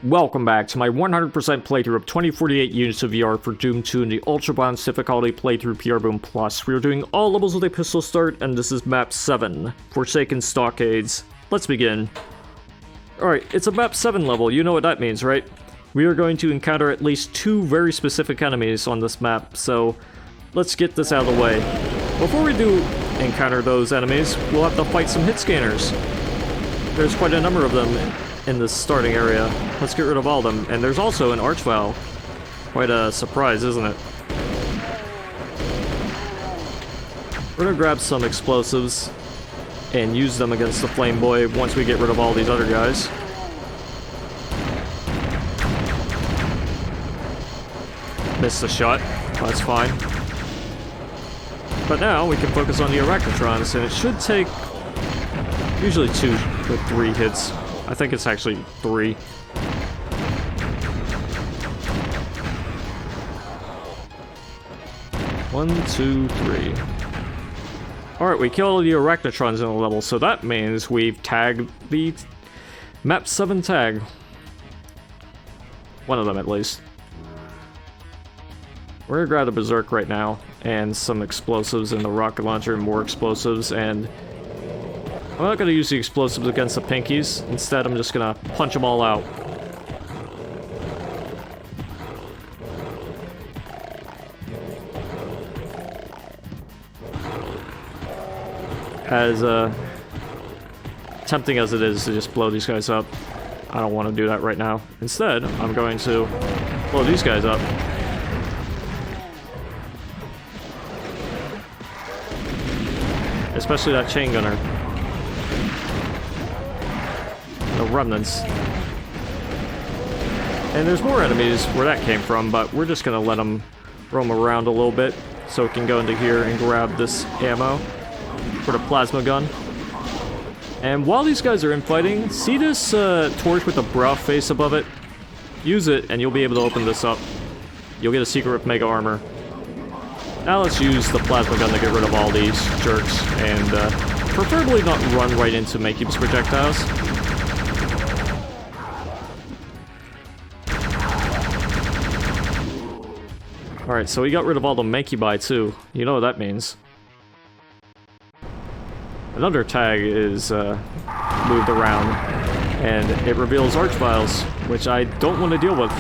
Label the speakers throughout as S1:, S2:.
S1: Welcome back to my 100% playthrough of 2048 units of VR for Doom 2 in the Ultra Balanced difficulty playthrough PrBoom Plus. We are doing all levels with a pistol start, and this is map 7, Forsaken Stockades. Let's begin. Alright, it's a map 7 level, you know what that means, right? We are going to encounter at least 2 very specific enemies on this map, so let's get this out of the way. Before we do encounter those enemies, we'll have to fight some hit scanners. There's quite a number of them in this starting area. Let's get rid of all of them. And there's also an archvile. Quite a surprise, isn't it? We're gonna grab some explosives and use them against the Flame Boy once we get rid of all these other guys. Missed the shot. That's fine. But now we can focus on the Arachnotrons, and it should take usually 2 to 3 hits. I think it's actually 3. 1, 2, 3. Alright, we killed all the Arachnotrons in the level, so that means we've tagged the MAP07 tag. One of them, at least. We're gonna grab the Berserk right now, and some explosives in the rocket launcher, and more explosives, and I'm not going to use the explosives against the pinkies. Instead, I'm just going to punch them all out. As tempting as it is to just blow these guys up, I don't want to do that right now. Instead, I'm going to blow these guys up. Especially that chain gunner. The remnants. And there's more enemies where that came from, but we're just gonna let them roam around a little bit so we can go into here and grab this ammo for the plasma gun. And while these guys are infighting, see this torch with the brow face above it? Use it and you'll be able to open this up. You'll get a secret with mega armor. Now let's use the plasma gun to get rid of all these jerks, and preferably not run right into Makeb's projectiles. Alright, so we got rid of all the Makebi too. You know what that means. Another tag is moved around, and it reveals archviles, which I don't want to deal with.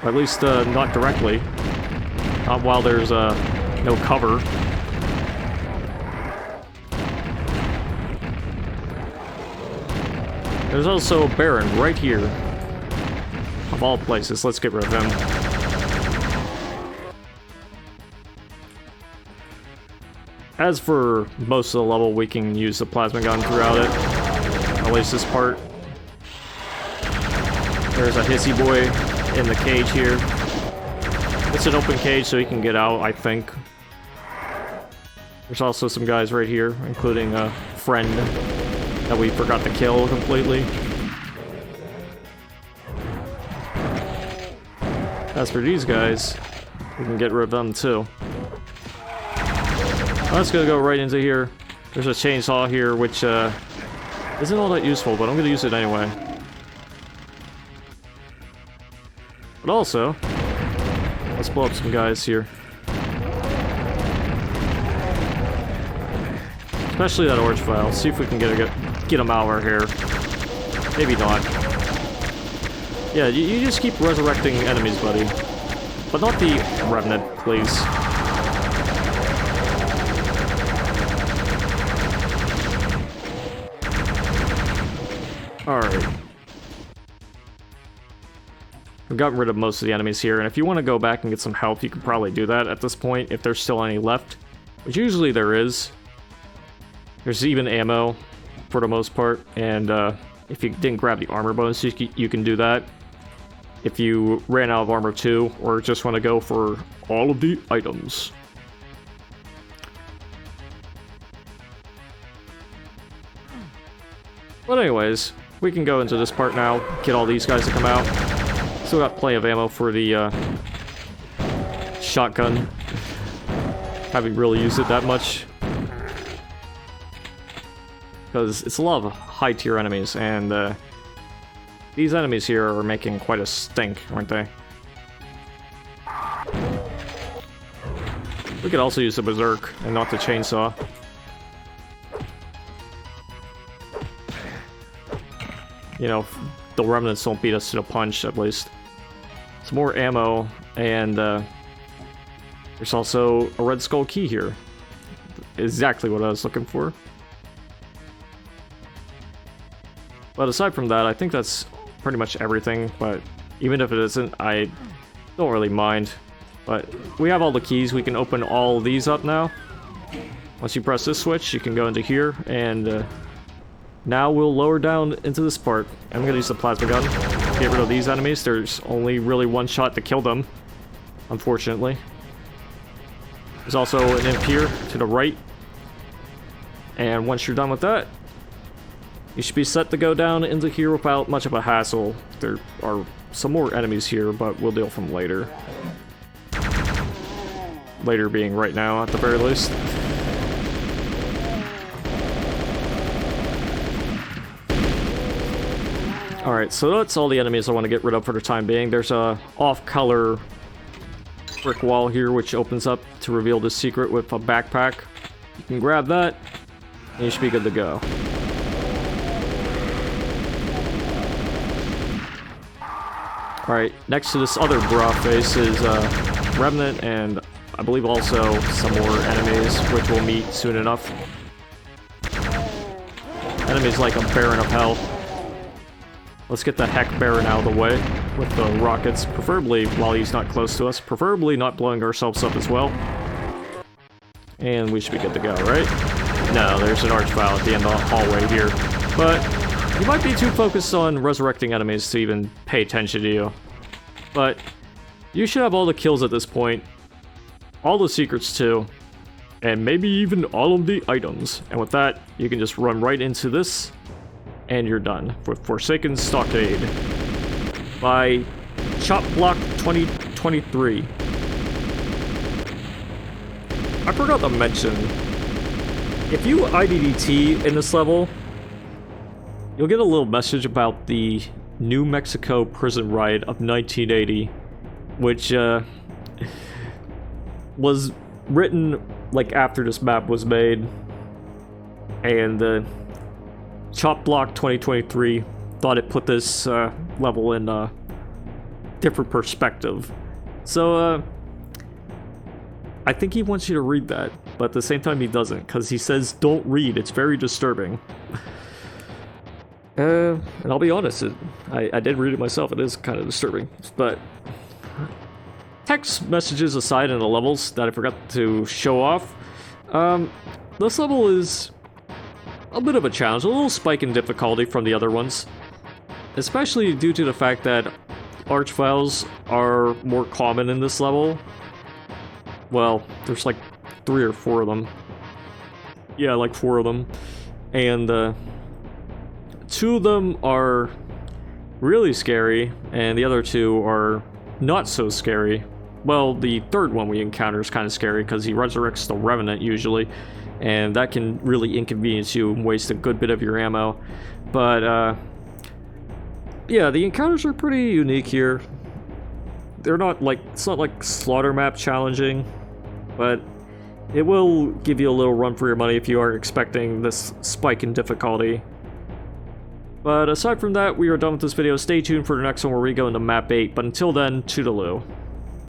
S1: Or at least not directly. Not while there's no cover. There's also a Baron right here. Of all places, let's get rid of him. As for most of the level, we can use the plasma gun throughout it. At least this part. There's a hissy boy in the cage here. It's an open cage, so he can get out, I think. There's also some guys right here, including a friend that we forgot to kill completely. As for these guys, we can get rid of them too. Let's go right into here. There's a chainsaw here, which isn't all that useful, but I'm going to use it anyway. But also, let's blow up some guys here. Especially that archvile. See if we can get them out of here. Maybe not. Yeah, you just keep resurrecting enemies, buddy. But not the Revenant, please. Alright. We've gotten rid of most of the enemies here, and if you want to go back and get some health, you can probably do that at this point, if there's still any left. Which usually there is. There's even ammo, for the most part, and if you didn't grab the armor bonus, you can do that. If you ran out of armor too, or just want to go for all of the items. But anyways, we can go into this part now, get all these guys to come out. Still got plenty of ammo for the shotgun. Haven't really used it that much. because it's a lot of high tier enemies, and These enemies here are making quite a stink, aren't they? We could also use the berserk and not the chainsaw. You know, the remnants don't beat us to the punch, at least. Some more ammo, and there's also a red skull key here. Exactly what I was looking for. But aside from that, I think that's pretty much everything, but even if it isn't, I don't really mind. But we have all the keys, we can open all these up now. Once you press this switch, you can go into here, and now we'll lower down into this part. I'm gonna use the plasma gun to get rid of these enemies. There's only really one shot to kill them, unfortunately. There's also an imp here to the right. And once you're done with that, you should be set to go down into here without much of a hassle. There are some more enemies here, but we'll deal with them later. Later being right now, at the very least. Alright, so that's all the enemies I want to get rid of for the time being. There's a off-color brick wall here, which opens up to reveal the secret with a backpack. You can grab that, and you should be good to go. Alright, next to this other bra face is Remnant, and I believe also some more enemies, which we'll meet soon enough. Enemies like a Baron of Hell. Let's get the Heck Baron out of the way with the rockets, preferably while he's not close to us, preferably not blowing ourselves up as well. And we should be good to go, right? No, there's an Archvile at the end of the hallway here, but you might be too focused on resurrecting enemies to even pay attention to you. But you should have all the kills at this point, all the secrets too, and maybe even all of the items. And with that, you can just run right into this, and you're done with Forsaken Stockade by Chop Block 2023. I forgot to mention, if you IDDT in this level, you'll get a little message about the New Mexico prison riot of 1980, which was written like after this map was made, and Chop Block 2023 thought it put this level in a different perspective. So I think he wants you to read that, but at the same time he doesn't, because he says don't read, it's very disturbing. And I'll be honest, I did read it myself, it is kind of disturbing, but text messages aside in the levels that I forgot to show off, this level is a bit of a challenge, a little spike in difficulty from the other ones, especially due to the fact that Archviles are more common in this level. Well, there's like 3 or 4 of them. Yeah, like 4 of them. And 2 of them are really scary, and the other 2 are not so scary. Well, the third one we encounter is kind of scary because he resurrects the Revenant usually, and that can really inconvenience you and waste a good bit of your ammo. But yeah, the encounters are pretty unique here. They're not like, it's not like Slaughter Map challenging, but it will give you a little run for your money if you are expecting this spike in difficulty. But aside from that, we are done with this video. Stay tuned for the next one where we go into Map 8, but until then, toodaloo.